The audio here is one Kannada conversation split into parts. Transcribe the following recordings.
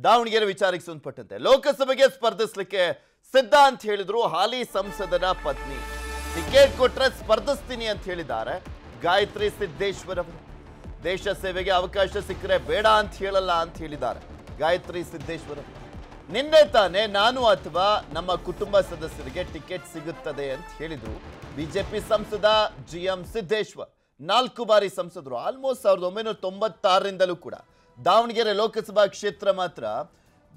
ದಾವಣಗೆರೆ ವಿಚಾರಕ್ಕೆ ಸಂಬಂಧಪಟ್ಟಂತೆ ಲೋಕಸಭೆಗೆ ಸ್ಪರ್ಧಿಸಲಿಕ್ಕೆ ಸಿದ್ಧ ಅಂತ ಹೇಳಿದ್ರು ಹಾಲಿ ಸಂಸದರ ಪತ್ನಿ. ಟಿಕೆಟ್ ಕೊಟ್ರೆ ಸ್ಪರ್ಧಿಸ್ತೀನಿ ಅಂತ ಹೇಳಿದ್ದಾರೆ ಗಾಯತ್ರಿ ಸಿದ್ದೇಶ್ವರ್ ಅವರು. ದೇಶ ಸೇವೆಗೆ ಅವಕಾಶ ಸಿಕ್ಕರೆ ಬೇಡ ಅಂತ ಹೇಳಲ್ಲ ಅಂತ ಹೇಳಿದ್ದಾರೆ ಗಾಯತ್ರಿ ಸಿದ್ದೇಶ್ವರ್ ಅವರು. ನಿನ್ನೆ ತಾನೇ ನಾನು ಅಥವಾ ನಮ್ಮ ಕುಟುಂಬ ಸದಸ್ಯರಿಗೆ ಟಿಕೆಟ್ ಸಿಗುತ್ತದೆ ಅಂತ ಹೇಳಿದ್ರು ಬಿಜೆಪಿ ಸಂಸದ GM ಸಿದ್ದೇಶ್ವರ್. 4 ಬಾರಿ ಸಂಸದರು. ಆಲ್ಮೋಸ್ಟ್ 1996ರಿಂದಲೂ ಕೂಡ ದಾವಣಗೆರೆ ಲೋಕಸಭಾ ಕ್ಷೇತ್ರ ಮಾತ್ರ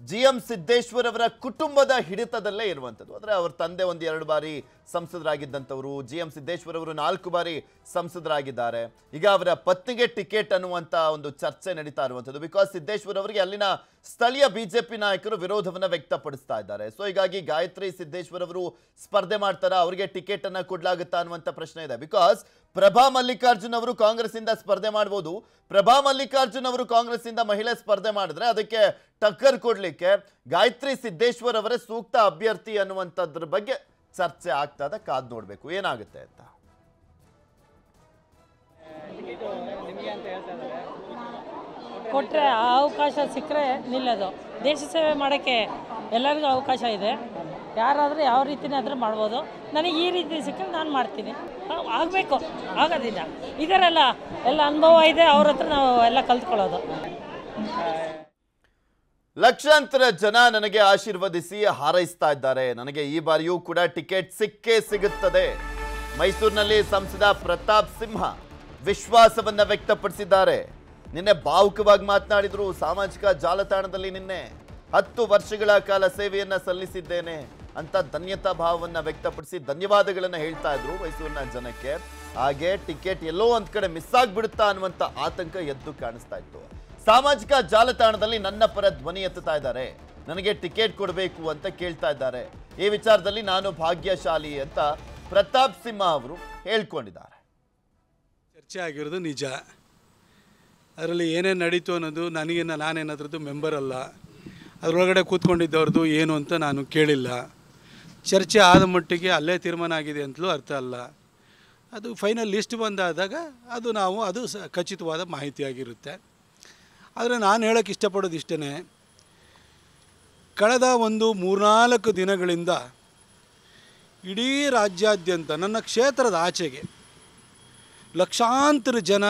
GM ಸಿದ್ದೇಶ್ವರ್ ಅವರ ಕುಟುಂಬದ ಹಿಡಿತದಲ್ಲೇ ಇರುವಂಥದ್ದು. ಅಂದರೆ ಅವರ ತಂದೆ 1-2 ಬಾರಿ ಸಂಸದರಾಗಿದ್ದಂಥವರು. GM ಸಿದ್ದೇಶ್ವರ್ ಅವರು 4 ಬಾರಿ ಸಂಸದರಾಗಿದ್ದಾರೆ. ಈಗ ಅವರ ಪತ್ನಿಗೆ ಟಿಕೆಟ್ ಅನ್ನುವಂಥ ಒಂದು ಚರ್ಚೆ ನಡೀತಾ ಇರುವಂಥದ್ದು. ಬಿಕಾಸ್ ಸಿದ್ದೇಶ್ವರ್ ಅವರಿಗೆ ಅಲ್ಲಿನ ಸ್ಥಳೀಯ ಬಿಜೆಪಿ ನಾಯಕರು ವಿರೋಧವನ್ನು ವ್ಯಕ್ತಪಡಿಸ್ತಾ ಇದ್ದಾರೆ. ಸೊ ಹೀಗಾಗಿ ಗಾಯತ್ರಿ ಸಿದ್ದೇಶ್ವರ್ ಅವರು ಸ್ಪರ್ಧೆ ಮಾಡ್ತಾರಾ, ಅವರಿಗೆ ಟಿಕೆಟ್ ಅನ್ನ ಕೊಡ್ಲಾಗುತ್ತಾ ಅನ್ನುವಂಥ ಪ್ರಶ್ನೆ ಇದೆ. ಬಿಕಾಸ್ ಪ್ರಭಾ ಮಲ್ಲಿಕಾರ್ಜುನ್ ಅವರು ಕಾಂಗ್ರೆಸ್ ಇಂದ ಸ್ಪರ್ಧೆ ಮಾಡಬಹುದು. ಪ್ರಭಾ ಮಲ್ಲಿಕಾರ್ಜುನ್ ಅವರು ಕಾಂಗ್ರೆಸ್ ಇಂದ ಮಹಿಳೆ ಸ್ಪರ್ಧೆ ಮಾಡಿದ್ರೆ ಅದಕ್ಕೆ ಟಕ್ಕರ್ ಕೊಡ್ಲಿಕ್ಕೆ ಗಾಯತ್ರಿ ಸಿದ್ದೇಶ್ವರ್ ಅವರೇ ಸೂಕ್ತ ಅಭ್ಯರ್ಥಿ ಅನ್ನುವಂಥದ್ರ ಬಗ್ಗೆ ಚರ್ಚೆ ಆಗ್ತದೆ. ಕಾದ್ ನೋಡ್ಬೇಕು ಏನಾಗುತ್ತೆ ಅಂತ. ಕೊಟ್ಟರೆ ಆ ಅವಕಾಶ ಸಿಕ್ಕರೆ ನಿಲ್ಲೋದು. ದೇಶ ಸೇವೆ ಮಾಡೋಕ್ಕೆ ಎಲ್ಲರಿಗೂ ಅವಕಾಶ ಇದೆ. ಯಾರಾದರೂ ಯಾವ ರೀತಿನೇ ಆದರೆ ಮಾಡ್ಬೋದು. ನನಗೆ ಈ ರೀತಿ ಸಿಕ್ಕರೆ ನಾನು ಮಾಡ್ತೀನಿ. ಆಗಬೇಕು, ಆಗೋದಿಲ್ಲ. ಇದರೆಲ್ಲ ಎಲ್ಲ ಅನುಭವ ಇದೆ, ಅವ್ರ ಹತ್ರ ನಾವು ಎಲ್ಲ ಕಲ್ತ್ಕೊಳ್ಳೋದು. ಲಕ್ಷಾಂತರ ಜನ ನನಗೆ ಆಶೀರ್ವದಿಸಿ ಹಾರೈಸ್ತಾ ಇದ್ದಾರೆ. ನನಗೆ ಈ ಬಾರಿಯೂ ಕೂಡ ಟಿಕೆಟ್ ಸಿಕ್ಕೇ ಸಿಗುತ್ತದೆ. ಮೈಸೂರಿನಲ್ಲಿ ಸಂಸದ ಪ್ರತಾಪ್ ಸಿಂಹ ವಿಶ್ವಾಸವನ್ನ ವ್ಯಕ್ತಪಡಿಸಿದ್ದಾರೆ. ನಿನ್ನೆ ಭಾವುಕವಾಗಿ ಮಾತನಾಡಿದ್ರು ಸಾಮಾಜಿಕ ಜಾಲತಾಣದಲ್ಲಿ. ನಿನ್ನೆ 10 ವರ್ಷಗಳ ಕಾಲ ಸೇವೆಯನ್ನ ಸಲ್ಲಿಸಿದ್ದೇನೆ ಅಂತ ಧನ್ಯತಾ ಭಾವವನ್ನ ವ್ಯಕ್ತಪಡಿಸಿ ಧನ್ಯವಾದಗಳನ್ನ ಹೇಳ್ತಾ ಇದ್ರು ಮೈಸೂರಿನ ಜನಕ್ಕೆ. ಹಾಗೆ ಟಿಕೆಟ್ ಎಲ್ಲೋ ಒಂದ್ ಕಡೆ ಮಿಸ್ ಆಗ್ಬಿಡುತ್ತಾ ಅನ್ನುವಂಥ ಆತಂಕ ಎದ್ದು ಕಾಣಿಸ್ತಾ ಇತ್ತು. ಸಾಮಾಜಿಕ ಜಾಲತಾಣದಲ್ಲಿ ನನ್ನ ಪರ ಧ್ವನಿ ಎತ್ತುತ್ತಾ ಇದ್ದಾರೆ, ನನಗೆ ಟಿಕೆಟ್ ಕೊಡಬೇಕು ಅಂತ ಕೇಳ್ತಾ ಇದ್ದಾರೆ. ಈ ವಿಚಾರದಲ್ಲಿ ನಾನು ಭಾಗ್ಯಶಾಲಿ ಅಂತ ಪ್ರತಾಪ್ ಸಿಂಹ ಅವರು ಹೇಳ್ಕೊಂಡಿದ್ದಾರೆ. ಚರ್ಚೆ ಆಗಿರೋದು ನಿಜ. ಅದರಲ್ಲಿ ಏನೇನು ನಡೀತು ಅನ್ನೋದು ನಾನೇನಾದ್ರದ್ದು ಮೆಂಬರ್ ಅಲ್ಲ. ಅದರೊಳಗಡೆ ಕೂತ್ಕೊಂಡಿದ್ದವ್ರದ್ದು ಏನು ಅಂತ ನಾನು ಕೇಳಿಲ್ಲ. ಚರ್ಚೆ ಆದ ಮಟ್ಟಿಗೆ ಅಲ್ಲೇ ತೀರ್ಮಾನ ಆಗಿದೆ ಅಂತಲೂ ಅರ್ಥ ಅಲ್ಲ. ಅದು ಫೈನಲ್ ಲಿಸ್ಟ್ ಬಂದಾದಾಗ ಅದು ಖಚಿತವಾದ ಮಾಹಿತಿಯಾಗಿರುತ್ತೆ. ಆದರೆ ನಾನು ಹೇಳೋಕ್ಕೆ ಇಷ್ಟಪಡೋದು ಇಷ್ಟೇ, ಕಳೆದ 3-4 ದಿನಗಳಿಂದ ಇಡೀ ರಾಜ್ಯಾದ್ಯಂತ ನನ್ನ ಕ್ಷೇತ್ರದ ಆಚೆಗೆ ಲಕ್ಷಾಂತರ ಜನ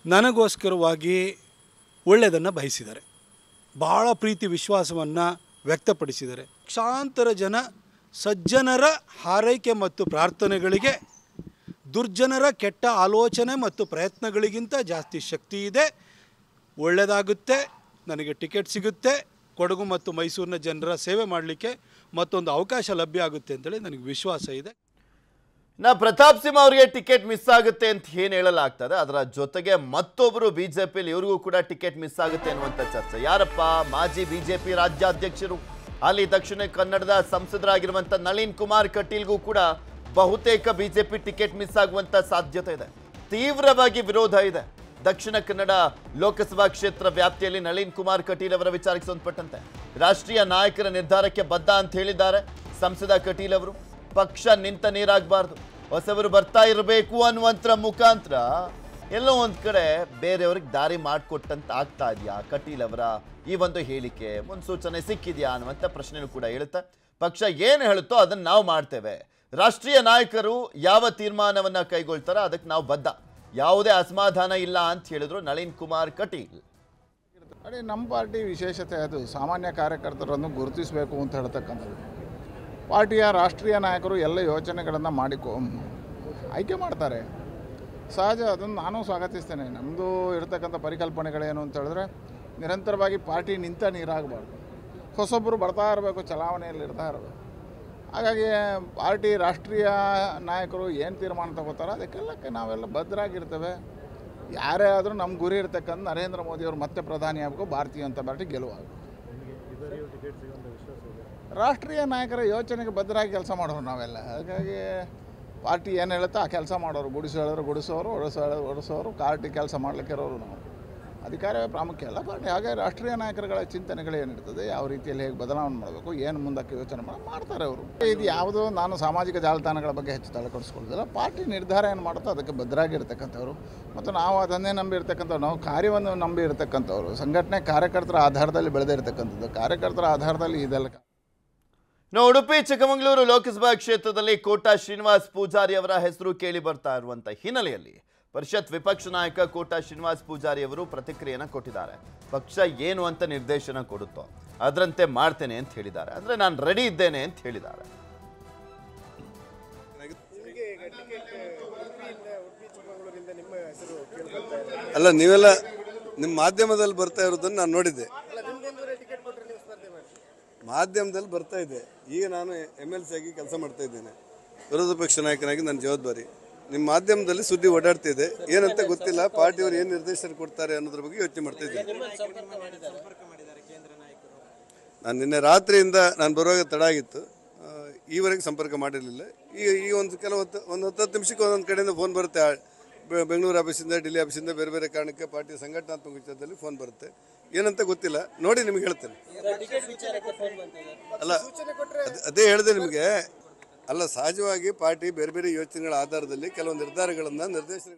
ನನಗೋಸ್ಕರವಾಗಿ ಒಳ್ಳೆಯದನ್ನು ಬಯಸಿದ್ದಾರೆ. ಭಾಳ ಪ್ರೀತಿ ವಿಶ್ವಾಸವನ್ನು ವ್ಯಕ್ತಪಡಿಸಿದ್ದಾರೆ. ಲಕ್ಷಾಂತರ ಜನ ಸಜ್ಜನರ ಹಾರೈಕೆ ಮತ್ತು ಪ್ರಾರ್ಥನೆಗಳಿಗೆ ದುರ್ಜನರ ಕೆಟ್ಟ ಆಲೋಚನೆ ಮತ್ತು ಪ್ರಯತ್ನಗಳಿಗಿಂತ ಜಾಸ್ತಿ ಶಕ್ತಿ ಇದೆ. ಒಳ್ಳೆಯದಾಗುತ್ತೆ, ನನಗೆ ಟಿಕೆಟ್ ಸಿಗುತ್ತೆ, ಕೊಡಗು ಮತ್ತು ಮೈಸೂರಿನ ಜನರ ಸೇವೆ ಮಾಡಲಿಕ್ಕೆ ಮತ್ತೊಂದು ಅವಕಾಶ ಲಭ್ಯ ಆಗುತ್ತೆ ಅಂತೇಳಿ ನನಗೆ ವಿಶ್ವಾಸ ಇದೆ. ಪ್ರತಾಪ್ ಸಿಂಹ ಅವರಿಗೆ ಟಿಕೆಟ್ ಮಿಸ್ ಆಗುತ್ತೆ ಅಂತ ಏನು ಹೇಳಲಾಗ್ತದೆ. ಅದರ ಜೊತೆಗೆ ಮತ್ತೊಬ್ಬರು ಬಿಜೆಪಿಯಲ್ಲಿ ಇವ್ರಿಗೂ ಕೂಡ ಟಿಕೆಟ್ ಮಿಸ್ ಆಗುತ್ತೆ ಅನ್ನುವಂಥ ಚರ್ಚೆ. ಯಾರಪ್ಪ? ಮಾಜಿ ಬಿಜೆಪಿ ರಾಜ್ಯಾಧ್ಯಕ್ಷರು, ಅಲ್ಲಿ ದಕ್ಷಿಣ ಕನ್ನಡದ ಸಂಸದರಾಗಿರುವಂಥ ನಳಿನ್ ಕುಮಾರ್ ಕಟೀಲ್ಗೂ ಕೂಡ ಬಹುತೇಕ ಬಿಜೆಪಿ ಟಿಕೆಟ್ ಮಿಸ್ ಆಗುವಂಥ ಸಾಧ್ಯತೆ ಇದೆ. ತೀವ್ರವಾಗಿ ವಿರೋಧ ಇದೆ. ದಕ್ಷಿಣ ಕನ್ನಡ ಲೋಕಸಭಾ ಕ್ಷೇತ್ರ ವ್ಯಾಪ್ತಿಯಲ್ಲಿ ನಳಿನ್ ಕುಮಾರ್ ಕಟೀಲ್ ಅವರ ವಿಚಾರಕ್ಕೆ ಸಂಬಂಧಪಟ್ಟಂತೆ ರಾಷ್ಟ್ರೀಯ ನಾಯಕರ ನಿರ್ಧಾರಕ್ಕೆ ಬದ್ಧ ಅಂತ ಹೇಳಿದ್ದಾರೆ ಸಂಸದ ಕಟೀಲ್ ಅವರು. ಪಕ್ಷ ನಿಂತ ನೀರಾಗಬಾರ್ದು, ಹೊಸವರು ಬರ್ತಾ ಇರಬೇಕು ಅನ್ನುವಂಥ ಮುಖಾಂತರ ಎಲ್ಲೋ ಒಂದು ಕಡೆ ಬೇರೆಯವ್ರಿಗೆ ದಾರಿ ಮಾಡಿಕೊಟ್ಟಂತ ಆಗ್ತಾ ಇದೆಯಾ ಕಟೀಲ್ ಅವರ ಈ ಒಂದು ಹೇಳಿಕೆ? ಮುನ್ಸೂಚನೆ ಸಿಕ್ಕಿದೆಯಾ ಅನ್ನುವಂಥ ಪ್ರಶ್ನೆಯೂ ಕೂಡ ಹೇಳುತ್ತೆ. ಪಕ್ಷ ಏನು ಹೇಳುತ್ತೋ ಅದನ್ನು ನಾವು ಮಾಡ್ತೇವೆ. ರಾಷ್ಟ್ರೀಯ ನಾಯಕರು ಯಾವ ತೀರ್ಮಾನವನ್ನು ಕೈಗೊಳ್ತಾರೋ ಅದಕ್ಕೆ ನಾವು ಬದ್ಧ, ಯಾವುದೇ ಅಸಮಾಧಾನ ಇಲ್ಲ ಅಂತ ಹೇಳಿದ್ರು ನಳಿನ್ ಕುಮಾರ್ ಕಟೀಲ್. ಅದೇ ನಮ್ಮ ಪಾರ್ಟಿ ವಿಶೇಷತೆ ಅದು ಸಾಮಾನ್ಯ ಕಾರ್ಯಕರ್ತರನ್ನು ಗುರುತಿಸಬೇಕು ಅಂತ ಹೇಳ್ತಕ್ಕಂಥದ್ದು. ಪಾರ್ಟಿಯ ರಾಷ್ಟ್ರೀಯ ನಾಯಕರು ಎಲ್ಲ ಯೋಚನೆಗಳನ್ನು ಆಯ್ಕೆ ಮಾಡ್ತಾರೆ, ಸಹಜ. ಅದನ್ನು ನಾನು ಸ್ವಾಗತಿಸ್ತೇನೆ. ನಮ್ಮದು ಇರತಕ್ಕಂಥ ಪರಿಕಲ್ಪನೆಗಳೇನು ಅಂತ ಹೇಳಿದ್ರೆ ನಿರಂತರವಾಗಿ ಪಾರ್ಟಿ ನಿಂತ ನೀರಾಗಬಾರ್ದು, ಹೊಸೊಬ್ಬರು ಬರ್ತಾ ಇರಬೇಕು, ಚಲಾವಣೆಯಲ್ಲಿ ಇರ್ತಾ ಇರಬೇಕು. ಹಾಗಾಗಿ ಪಾರ್ಟಿ ರಾಷ್ಟ್ರೀಯ ನಾಯಕರು ಏನು ತೀರ್ಮಾನ ತಗೋತಾರೋ ಅದಕ್ಕೆಲ್ಲಕ್ಕೆ ನಾವೆಲ್ಲ ಬದ್ಧರಾಗಿರ್ತೇವೆ. ಯಾರೇ ಆದರೂ ನಮ್ಮ ಗುರಿ ಇರ್ತಕ್ಕಂಥ ನರೇಂದ್ರ ಮೋದಿಯವರು ಮತ್ತೆ ಪ್ರಧಾನಿ ಆಗಬೇಕು, ಭಾರತೀಯ ಜನತಾ ಪಾರ್ಟಿ ಗೆಲುವಾಗಬೇಕು. ರಾಷ್ಟ್ರೀಯ ನಾಯಕರ ಯೋಚನೆಗೆ ಬದ್ಧರಾಗಿ ಕೆಲಸ ಮಾಡೋರು ನಾವೆಲ್ಲ. ಹಾಗಾಗಿ ಪಾರ್ಟಿ ಏನು ಹೇಳುತ್ತೋ ಆ ಕೆಲಸ ಮಾಡೋರು. ಗುಡಿಸು ಹೇಳಿದ್ರು ಗುಡಿಸೋರು, ಒಡಿಸೋರು, ಪಾರ್ಟಿ ಕೆಲಸ ಮಾಡಲಿಕ್ಕೆ ಇರೋರು ನಾವು. ಅಧಿಕಾರವೇ ಪ್ರಾಮುಖ್ಯ ಅಲ್ಲ. ಪಾರ್ಟಿ ಹಾಗೆ ರಾಷ್ಟ್ರೀಯ ನಾಯಕರುಗಳ ಚಿಂತನೆಗಳು ಏನಿರ್ತದೆ, ಯಾವ ರೀತಿಯಲ್ಲಿ ಹೇಗೆ ಬದಲಾವಣೆ ಮಾಡಬೇಕು, ಏನು ಮುಂದಕ್ಕೆ ಯೋಚನೆ ಮಾಡ್ತಾರೆ ಅವರು. ಇದು ಯಾವುದೋ ನಾನು ಸಾಮಾಜಿಕ ಜಾಲತಾಣಗಳ ಬಗ್ಗೆ ಹೆಚ್ಚು ತಲೆಕೊಡಿಸ್ಕೊಳ್ಳೋದಿಲ್ಲ. ಪಾರ್ಟಿ ನಿರ್ಧಾರ ಏನು ಮಾಡುತ್ತೋ ಅದಕ್ಕೆ ಬದ್ಧರಾಗಿರ್ತಕ್ಕಂಥವ್ರು ಮತ್ತು ನಾವು ಅದನ್ನೇ ನಂಬಿರ್ತಕ್ಕಂಥವ್ರು, ನಾವು ಕಾರ್ಯವನ್ನು ನಂಬಿರ್ತಕ್ಕಂಥವ್ರು. ಸಂಘಟನೆ ಕಾರ್ಯಕರ್ತರ ಆಧಾರದಲ್ಲಿ ಬೆಳೆದಿರ್ತಕ್ಕಂಥದ್ದು, ಕಾರ್ಯಕರ್ತರ ಆಧಾರದಲ್ಲಿ ಇದೆಲ್ಲ. ಇನ್ನು ಉಡುಪಿ ಚಿಕ್ಕಮಗಳೂರು ಲೋಕಸಭಾ ಕ್ಷೇತ್ರದಲ್ಲಿ ಕೋಟಾ ಶ್ರೀನಿವಾಸ್ ಪೂಜಾರಿ ಅವರ ಹೆಸರು ಕೇಳಿ ಬರ್ತಾ ಇರುವಂಥ ಹಿನ್ನೆಲೆಯಲ್ಲಿ ಪರಿಷತ್ ವಿಪಕ್ಷ ನಾಯಕ ಕೋಟಾ ಶ್ರೀನಿವಾಸ್ ಪೂಜಾರಿ ಅವರು ಪ್ರತಿಕ್ರಿಯೆಯನ್ನು ಕೊಟ್ಟಿದ್ದಾರೆ. ಪಕ್ಷ ಏನು ಅಂತ ನಿರ್ದೇಶನ ಕೊಡುತ್ತೋ ಅದರಂತೆ ಮಾಡ್ತೇನೆ ಅಂತ ಹೇಳಿದ್ದಾರೆ. ಅಂದರೆ ನಾನು ರೆಡಿ ಇದ್ದೇನೆ ಅಂತ ಹೇಳಿದ್ದಾರೆ. ಅಲ್ಲ, ನೀವೆಲ್ಲ ನಿಮ್ಮ ಮಾಧ್ಯಮದಲ್ಲಿ ಬರ್ತಾ ಇರೋದನ್ನು ನಾನು ನೋಡಿದ್ದೆ. ಮಾಧ್ಯಮದಲ್ಲಿ ಬರ್ತಾ ಇದೆ. ಈಗ ನಾನು MLC ಆಗಿ ಕೆಲಸ ಮಾಡ್ತಾ ಇದ್ದೇನೆ. ವಿರೋಧ ಪಕ್ಷ ನಾಯಕನಾಗಿ ನನ್ನ ಜವಾಬ್ದಾರಿ. ನಿಮ್ಮ ಮಾಧ್ಯಮದಲ್ಲಿ ಸುದ್ದಿ ಓಡಾಡ್ತಿದೆ, ಏನಂತ ಗೊತ್ತಿಲ್ಲ. ಪಾರ್ಟಿಯವರು ಏನು ನಿರ್ದೇಶನ ಕೊಡ್ತಾರೆ ಅನ್ನೋದ್ರ ಬಗ್ಗೆ ಯೋಚನೆ ಮಾಡ್ತಾ ಇದ್ದೀನಿ. ನಾನು ನಿನ್ನೆ ರಾತ್ರಿಯಿಂದ ನಾನು ಬರುವಾಗ ತಡ ಆಗಿತ್ತು, ಈವರೆಗೆ ಸಂಪರ್ಕ ಮಾಡಿರಲಿಲ್ಲ. ಈ ಒಂದು ಒಂದು 10 ನಿಮಿಷಕ್ಕೆ ಒಂದೊಂದು ಕಡೆಯಿಂದ ಫೋನ್ ಬರುತ್ತೆ. ಬೆಂಗಳೂರು ಆಫೀಸಿಂದ, ಡೆಲ್ಲಿ ಆಫೀಸಿಂದ, ಬೇರೆ ಬೇರೆ ಕಾರಣಕ್ಕೆ ಪಾರ್ಟಿಯ ಸಂಘಟನಾತ್ಮಕ ವಿಚಾರದಲ್ಲಿ ಫೋನ್ ಬರುತ್ತೆ. ಏನಂತ ಗೊತ್ತಿಲ್ಲ, ನೋಡಿ ನಿಮ್ಗೆ ಹೇಳ್ತೇನೆ. ಅಲ್ಲ, ಅದೇ ಹೇಳಿದೆ ನಿಮಗೆ. ಅಲ್ಲ, ಸಹಜವಾಗಿ ಪಾರ್ಟಿ ಬೇರೆ ಬೇರೆ ಯೋಚನೆಗಳ ಆಧಾರದಲ್ಲಿ ಕೆಲವು ನಿರ್ಧಾರಗಳನ್ನು ನಿರ್ದೇಶನ